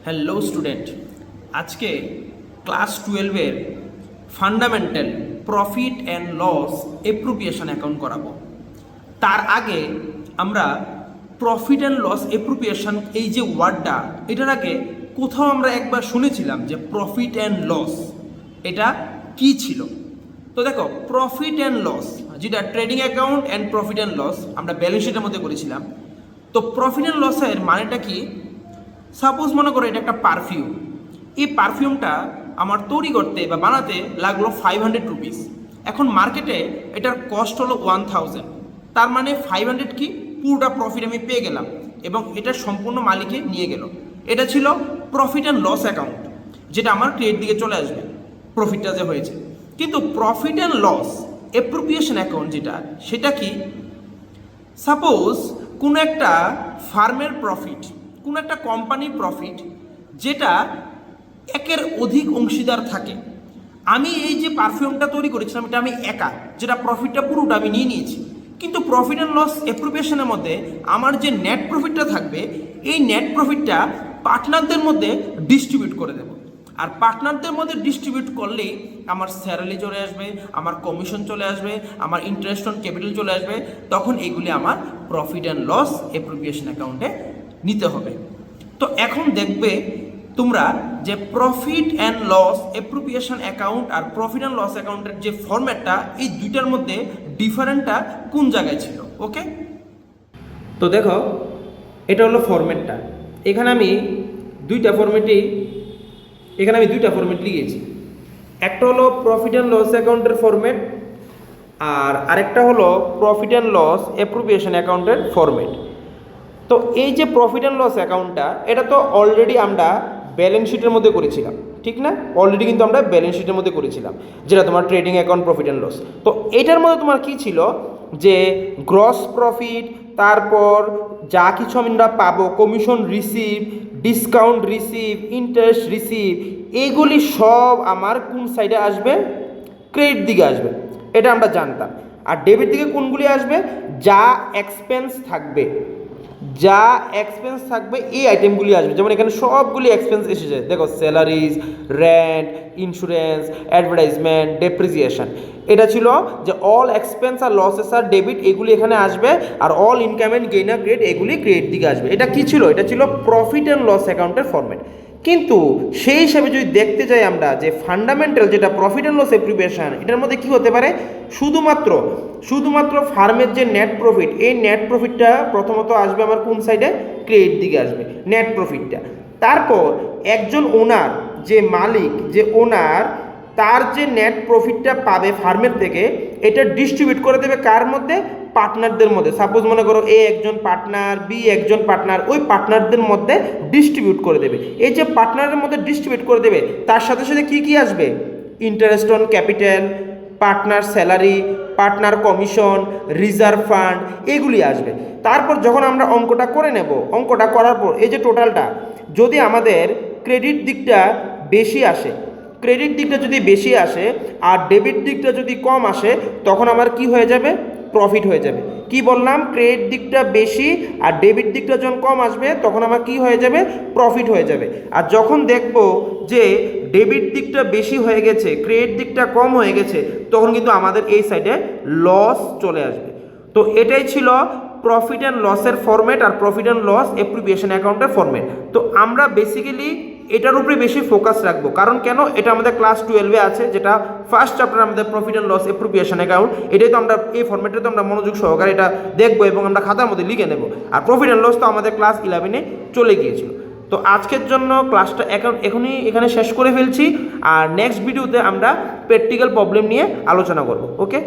Hello student, আজকে class 12-এর fundamental profit and loss appropriation account করাবো। তার আগে আমরা প্রফিট অ্যান্ড লস অ্যাপ্রোপ্রিয়েশন এই যে ওয়ার্ডটা, এটার আগে কোথাও আমরা একবার শুনেছিলাম যে প্রফিট অ্যান্ড লস এটা কি ছিল। তো দেখো, প্রফিট অ্যান্ড লস যেটা trading account and profit and loss আমরা ব্যালেন্স শিটের মধ্যে করেছিলাম। তো প্রফিট অ্যান্ড লসের মানেটা কি? সাপোজ মনে করো এটা একটা পারফিউম। এই পারফিউমটা আমার তৈরি করতে বা বানাতে লাগলো 500 রুপিস। এখন মার্কেটে এটার কস্ট হলো 1000। তার মানে 500 কি পুরোটা প্রফিট আমি পেয়ে গেলাম এবং এটা সম্পূর্ণ মালিকে নিয়ে গেল। এটা ছিল প্রফিট অ্যান্ড লস অ্যাকাউন্ট, যেটা আমার ক্রেডিট দিকে চলে আসবে প্রফিটটা যে হয়েছে। কিন্তু profit and loss appropriation account যেটা, সেটা কি? সাপোজ কোনো একটা ফার্মের প্রফিট, কোনো একটা কোম্পানির প্রফিট, যেটা একের অধিক অংশীদার থাকে। আমি এই যে পারফিউমটা তৈরি করেছিলাম এটা আমি একা, যেটা প্রফিটটা পুরোটা আমি নিয়ে নিয়েছি। কিন্তু প্রফিট অ্যান্ড লস অ্যাপ্রোপ্রিয়েশনের মধ্যে আমার যে নেট প্রফিটটা থাকবে, এই নেট প্রফিটটা পার্টনারদের মধ্যে ডিস্ট্রিবিউট করে দেব। আর পার্টনারদের মধ্যে ডিস্ট্রিবিউট করলেই আমার স্যালারি চলে আসবে, আমার কমিশন চলে আসবে, আমার ইন্টারেস্ট অন ক্যাপিটাল চলে আসবে। তখন এগুলি আমার প্রফিট অ্যান্ড লস অ্যাপ্রোপ্রিয়েশন অ্যাকাউন্টে নিতে হবে। তো এখন দেখবে তোমরা যে profit and loss appropriation account আর প্রফিট অ্যান্ড লস অ্যাকাউন্টের যে ফরম্যাটটা, এই দুইটার মধ্যে ডিফারেন্টটা কোন জায়গায় ছিল। ওকে, তো দেখো এটা হলো ফরম্যাটটা। এখানে আমি দুইটা ফরম্যাট লিখেছি। একটা হলো প্রফিট অ্যান্ড লস অ্যাকাউন্টের ফরম্যাট, আর আরেকটা হলো প্রফিট অ্যান্ড লস অ্যাপ্রোপ্রিয়েশন অ্যাকাউন্টের ফরম্যাট। তো এই যে প্রফিট অ্যান্ড লস অ্যাকাউন্টটা, এটা তো অলরেডি আমরা ব্যালেন্স শিটের মধ্যে করেছিলাম, ঠিক না? অলরেডি কিন্তু আমরা ব্যালেন্স শিটের মধ্যে করেছিলাম, যেটা তোমার trading account profit and loss. তো এটার মধ্যে তোমার কি ছিল যে গ্রস প্রফিট, তারপর যা কিছু আমরা পাবো, commission receive, discount receive, interest receive, এইগুলি সব আমার কোন সাইডে আসবে? ক্রেডিট দিকে আসবে, এটা আমরা জানতাম। আর ডেবিট দিকে কোনগুলি আসবে? যা এক্সপেন্স থাকবে, এই আইটেমগুলি আসবে। যেমন এখানে সবগুলি এক্সপেন্স এসে যায়। দেখো, salaries, rent, insurance, advertisement, depreciation. এটা ছিল যে অল এক্সপেন্স আর লসেস আর ডেবিট, এগুলি এখানে আসবে। আর অল ইনকাম অ্যান্ড গেইন আর ক্রেডিট, এগুলি ক্রেডিট দিকে আসবে। এটা কি ছিল? এটা ছিল প্রফিট অ্যান্ড লস অ্যাকাউন্টের ফরম্যাট। কিন্তু সেই হিসাবে যদি দেখতে যাই আমরা যে ফান্ডামেন্টাল যেটা প্রফিট অ্যান্ড লস অ্যাপ্রোপ্রিয়েশন, এটার মধ্যে কি হতে পারে? শুধুমাত্র ফার্মের যে নেট প্রফিট, এই নেট প্রফিটটা প্রথমত আসবে আমার কোন সাইডে? ক্রেডিট দিকে আসবে নেট প্রফিটটা। তারপর একজন ওনার, যে মালিক, যে ওনার, তার যে নেট প্রফিটটা পাবে ফার্মের থেকে, এটা ডিস্ট্রিবিউট করে দেবে কার মধ্যে? পার্টনারদের মধ্যে। সাপোজ মনে করো এ একজন পার্টনার, বি একজন পার্টনার, ওই পার্টনারদের মধ্যে ডিস্ট্রিবিউট করে দেবে। এই যে পার্টনারের মধ্যে ডিস্ট্রিবিউট করে দেবে, তার সাথে সাথে কি আসবে? Interest on capital, partner salary, partner commission, reserve fund, এগুলি আসবে। তারপর যখন আমরা অঙ্কটা করে নেব, অঙ্কটা করার পর এই যে টোটালটা, যদি আমাদের ক্রেডিট দিকটা যদি বেশি আসে আর ডেবিট দিকটা যদি কম আসে, তখন আমার কি হয়ে যাবে? প্রফিট হয়ে যাবে। কি বললাম? ক্রেডিট দিকটা বেশি আর ডেবিট দিকটা যখন কম আসবে, তখন আমার কি হয়ে যাবে? প্রফিট হয়ে যাবে। আর যখন দেখব যে ডেবিট দিকটা বেশি হয়ে গেছে, ক্রেডিট দিকটা কম হয়ে গেছে, তখন কিন্তু আমাদের এই সাইডে লস চলে আসবে। তো এটাই ছিল প্রফিট অ্যান্ড লসের ফরম্যাট আর প্রফিট অ্যান্ড লস অ্যাপ্রোপ্রিয়েশন অ্যাকাউন্টের ফরম্যাট। তো আমরা বেসিক্যালি এটার উপরে বেশি ফোকাস রাখবো। কারণ কেন? এটা আমাদের ক্লাস 12-এ আছে, যেটা ফার্স্ট চ্যাপ্টার আমাদের profit and loss appropriation account. এটাই তো আমরা এই ফরম্যাটে তো আমরা মনোযোগ সহকারে এটা দেখবো এবং আমরা খাতার মধ্যে লিখে নেব। আর প্রফিট অ্যান্ড লস তো আমাদের ক্লাস 11-এ চলে গিয়েছিল। তো আজকের জন্য ক্লাসটা এখনই এখানে শেষ করে ফেলছি। আর নেক্সট ভিডিওতে আমরা প্র্যাকটিক্যাল প্রবলেম নিয়ে আলোচনা করব। ওকে।